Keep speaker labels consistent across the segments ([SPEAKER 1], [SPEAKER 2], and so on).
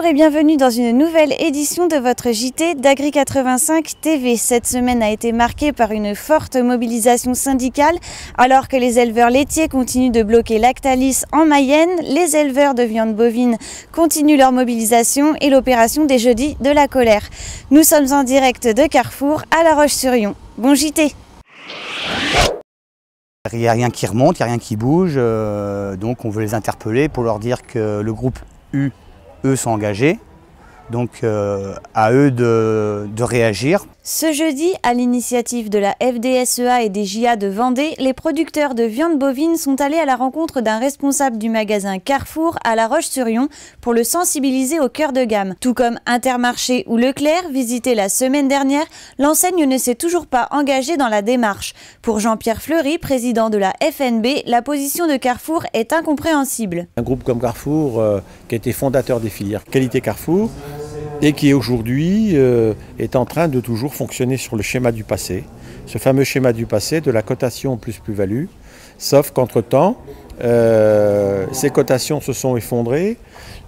[SPEAKER 1] Bonjour et bienvenue dans une nouvelle édition de votre JT d'Agri85 TV. Cette semaine a été marquée par une forte mobilisation syndicale. Alors que les éleveurs laitiers continuent de bloquer Lactalis en Mayenne, les éleveurs de viande bovine continuent leur mobilisation et l'opération des jeudis de la colère. Nous sommes en direct de Carrefour à La Roche-sur-Yon. Bon JT!
[SPEAKER 2] Il n'y a rien qui remonte, il n'y a rien qui bouge, donc on veut les interpeller pour leur dire que le groupe U, eux, sont engagés, donc à eux de réagir.
[SPEAKER 1] Ce jeudi, à l'initiative de la FDSEA et des JA de Vendée, les producteurs de viande bovine sont allés à la rencontre d'un responsable du magasin Carrefour à La Roche-sur-Yon pour le sensibiliser au cœur de gamme. Tout comme Intermarché ou Leclerc, visité la semaine dernière, l'enseigne ne s'est toujours pas engagée dans la démarche. Pour Jean-Pierre Fleury, président de la FNB, la position de Carrefour est incompréhensible.
[SPEAKER 3] Un groupe comme Carrefour, qui a été fondateur des filières qualité Carrefour, et qui aujourd'hui est en train de toujours fonctionner sur le schéma du passé, ce fameux schéma du passé de la cotation plus-value, sauf qu'entre-temps, ces cotations se sont effondrées.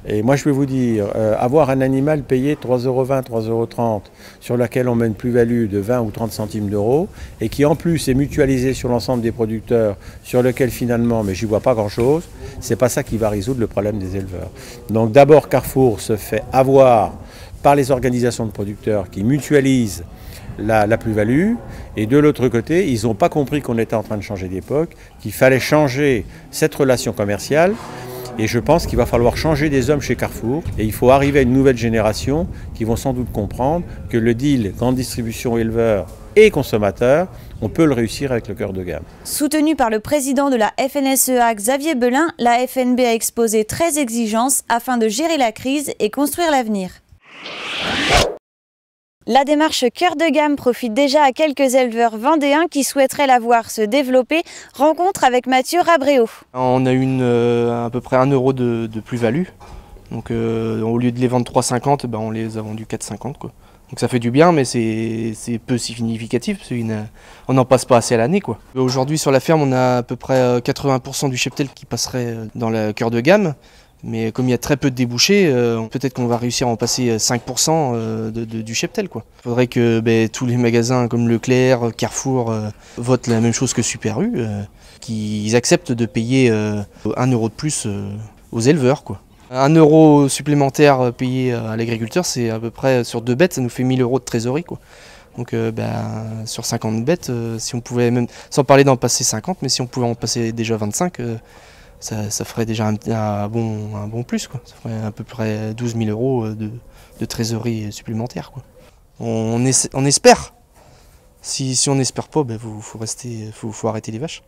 [SPEAKER 3] Et moi je vais vous dire, avoir un animal payé 3,20 €, 3,30 € sur lequel on met une plus-value de 20 ou 30 centimes d'euros et qui en plus est mutualisé sur l'ensemble des producteurs, sur lequel finalement, mais j'y vois pas grand-chose, c'est pas ça qui va résoudre le problème des éleveurs. Donc d'abord Carrefour se fait avoir par les organisations de producteurs qui mutualisent la plus-value, et de l'autre côté, ils n'ont pas compris qu'on était en train de changer d'époque, qu'il fallait changer cette relation commerciale, et je pense qu'il va falloir changer des hommes chez Carrefour, et il faut arriver à une nouvelle génération qui vont sans doute comprendre que le deal grande distribution éleveur et consommateur, on peut le réussir avec le cœur de gamme.
[SPEAKER 1] Soutenu par le président de la FNSEA, Xavier Belin, la FNB a exposé 13 exigences afin de gérer la crise et construire l'avenir. La démarche cœur de gamme profite déjà à quelques éleveurs vendéens qui souhaiteraient la voir se développer. Rencontre avec Mathieu Rabréau.
[SPEAKER 4] On a eu à peu près 1 € de plus-value. Donc au lieu de les vendre 3,50 €, on les a vendus 4,50 €. Donc ça fait du bien, mais c'est peu significatif parce qu'on n'en passe pas assez à l'année. Aujourd'hui sur la ferme, on a à peu près 80% du cheptel qui passerait dans le cœur de gamme. Mais comme il y a très peu de débouchés, peut-être qu'on va réussir à en passer 5% du cheptel. Il faudrait que tous les magasins comme Leclerc, Carrefour votent la même chose que Super U, qu'ils acceptent de payer 1 € de plus aux éleveurs. 1 € supplémentaire payé à l'agriculteur, c'est à peu près sur 2 bêtes, ça nous fait 1 000 € de trésorerie. Donc sur 50 bêtes, si on pouvait même, sans parler d'en passer 50, mais si on pouvait en passer déjà 25, ça ferait déjà un bon plus. Ça ferait à peu près 12 000 € de trésorerie supplémentaire. On espère. Si on n'espère pas, faut arrêter les vaches.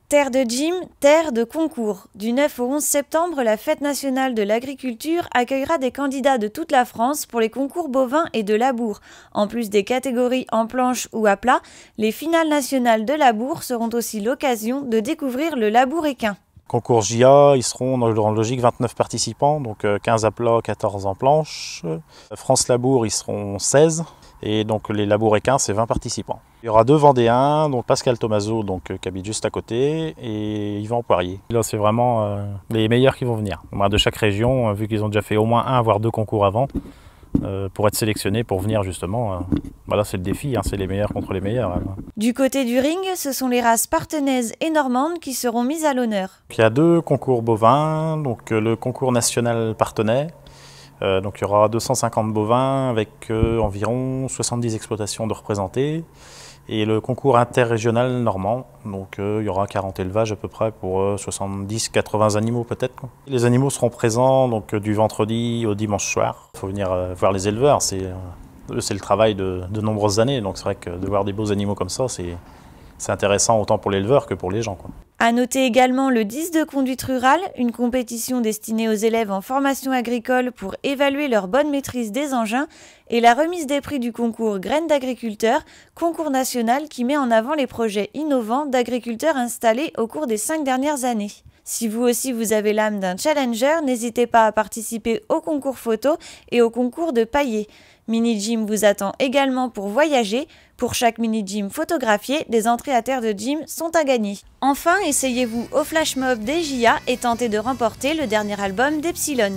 [SPEAKER 1] Terre de gym, terre de concours. Du 9 au 11 septembre, la Fête nationale de l'agriculture accueillera des candidats de toute la France pour les concours bovins et de labour. En plus des catégories en planche ou à plat, les finales nationales de labour seront aussi l'occasion de découvrir le labour équin.
[SPEAKER 5] Concours JA, ils seront dans logique 29 participants, donc 15 à plat, 14 en planche. France Labour, ils seront 16. Et donc les labours équins, c'est 20 participants. Il y aura 2 Vendéens, donc Pascal Thomazeau, qui habite juste à côté, et Yvan Poirier. Là, c'est vraiment les meilleurs qui vont venir. De chaque région, vu qu'ils ont déjà fait au moins 1 voire 2 concours avant, pour être sélectionnés pour venir justement. Voilà, c'est le défi, c'est les meilleurs contre les meilleurs.
[SPEAKER 1] Du côté du ring, ce sont les races partenaises et normandes qui seront mises à l'honneur.
[SPEAKER 5] Il y a 2 concours bovins, donc le concours national partenais. Donc il y aura 250 bovins avec environ 70 exploitations de représentées. Et le concours interrégional normand, donc il y aura 40 élevages à peu près pour 70-80 animaux peut-être. Les animaux seront présents donc, du vendredi au dimanche soir. Il faut venir voir les éleveurs, c'est le travail de nombreuses années. Donc c'est vrai que de voir des beaux animaux comme ça, c'est intéressant autant pour l'éleveur que pour les gens.
[SPEAKER 1] À noter également le 10 de conduite rurale, une compétition destinée aux élèves en formation agricole pour évaluer leur bonne maîtrise des engins, et la remise des prix du concours Graines d'agriculteurs, concours national qui met en avant les projets innovants d'agriculteurs installés au cours des 5 dernières années. Si vous aussi vous avez l'âme d'un challenger, n'hésitez pas à participer au concours photo et au concours de paillets. Mini-gym vous attend également pour voyager. Pour chaque mini-gym photographié, des entrées à terre de gym sont à gagner. Enfin, essayez-vous au flash mob des JA et tentez de remporter le dernier album d'Epsilon.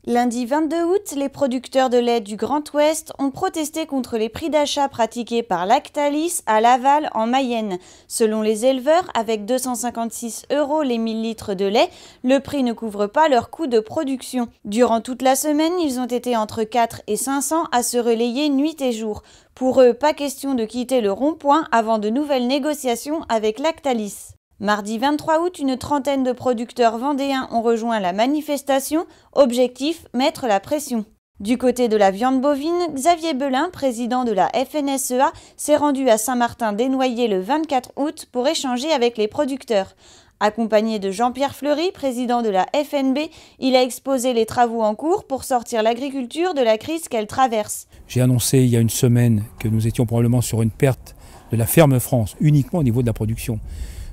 [SPEAKER 1] Lundi 22 août, les producteurs de lait du Grand Ouest ont protesté contre les prix d'achat pratiqués par Lactalis à Laval en Mayenne. Selon les éleveurs, avec 256 € les 1000 litres de lait, le prix ne couvre pas leur coût de production. Durant toute la semaine, ils ont été entre 4 et 500 à se relayer nuit et jour. Pour eux, pas question de quitter le rond-point avant de nouvelles négociations avec Lactalis. Mardi 23 août, une trentaine de producteurs vendéens ont rejoint la manifestation. Objectif, mettre la pression. Du côté de la viande bovine, Xavier Belin, président de la FNSEA, s'est rendu à Saint-Martin-des-Noyers le 24 août pour échanger avec les producteurs. Accompagné de Jean-Pierre Fleury, président de la FNB, il a exposé les travaux en cours pour sortir l'agriculture de la crise qu'elle traverse.
[SPEAKER 6] J'ai annoncé il y a une semaine que nous étions probablement sur une perte de la ferme France, uniquement au niveau de la production,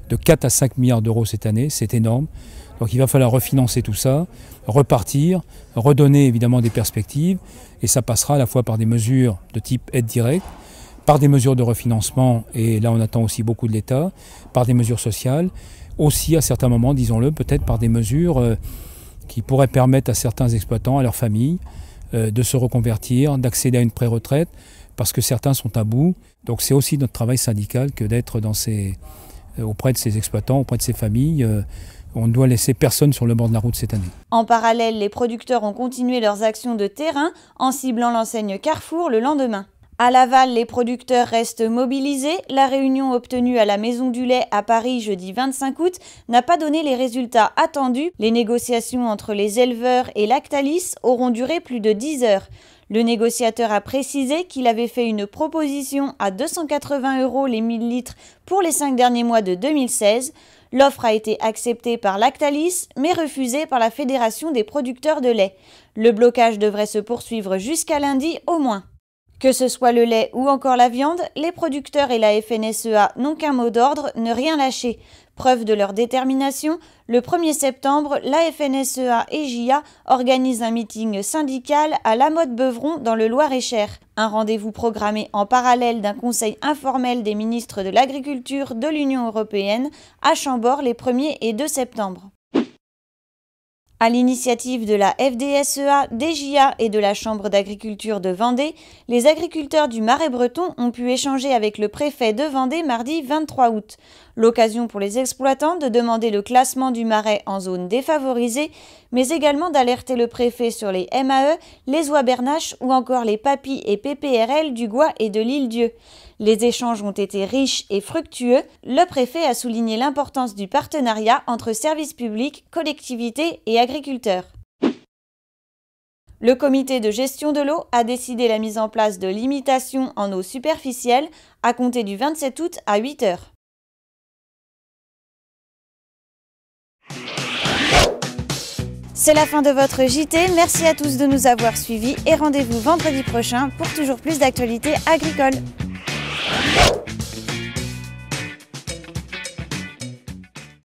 [SPEAKER 6] de 4 à 5 milliards d'euros cette année, c'est énorme. Donc il va falloir refinancer tout ça, repartir, redonner évidemment des perspectives, et ça passera à la fois par des mesures de type aide directe, par des mesures de refinancement, et là on attend aussi beaucoup de l'État, par des mesures sociales, aussi à certains moments, disons-le, peut-être par des mesures qui pourraient permettre à certains exploitants, à leurs familles, de se reconvertir, d'accéder à une pré-retraite, parce que certains sont à bout. Donc c'est aussi notre travail syndical que d'être auprès de ces exploitants, auprès de ces familles. On ne doit laisser personne sur le bord de la route cette année.
[SPEAKER 1] En parallèle, les producteurs ont continué leurs actions de terrain en ciblant l'enseigne Carrefour le lendemain. À Laval, les producteurs restent mobilisés. La réunion obtenue à la Maison du lait à Paris jeudi 25 août n'a pas donné les résultats attendus. Les négociations entre les éleveurs et Lactalis auront duré plus de 10 heures. Le négociateur a précisé qu'il avait fait une proposition à 280 € les 1000 litres pour les 5 derniers mois de 2016. L'offre a été acceptée par Lactalis, mais refusée par la Fédération des producteurs de lait. Le blocage devrait se poursuivre jusqu'à lundi au moins. Que ce soit le lait ou encore la viande, les producteurs et la FNSEA n'ont qu'un mot d'ordre, ne rien lâcher. Preuve de leur détermination, le 1er septembre, la FNSEA et JA organisent un meeting syndical à La Motte-Beuvron dans le Loir-et-Cher. Un rendez-vous programmé en parallèle d'un conseil informel des ministres de l'Agriculture de l'Union européenne à Chambord les 1er et 2 septembre. À l'initiative de la FDSEA, des JA et de la Chambre d'agriculture de Vendée, les agriculteurs du Marais breton ont pu échanger avec le préfet de Vendée mardi 23 août. L'occasion pour les exploitants de demander le classement du Marais en zone défavorisée, mais également d'alerter le préfet sur les MAE, les oies bernaches ou encore les PAPI et PPRL du Gois et de l'Île-Dieu. Les échanges ont été riches et fructueux. Le préfet a souligné l'importance du partenariat entre services publics, collectivités et agriculteurs. Le comité de gestion de l'eau a décidé la mise en place de limitations en eau superficielle à compter du 27 août à 8 h. C'est la fin de votre JT, merci à tous de nous avoir suivis et rendez-vous vendredi prochain pour toujours plus d'actualités agricoles.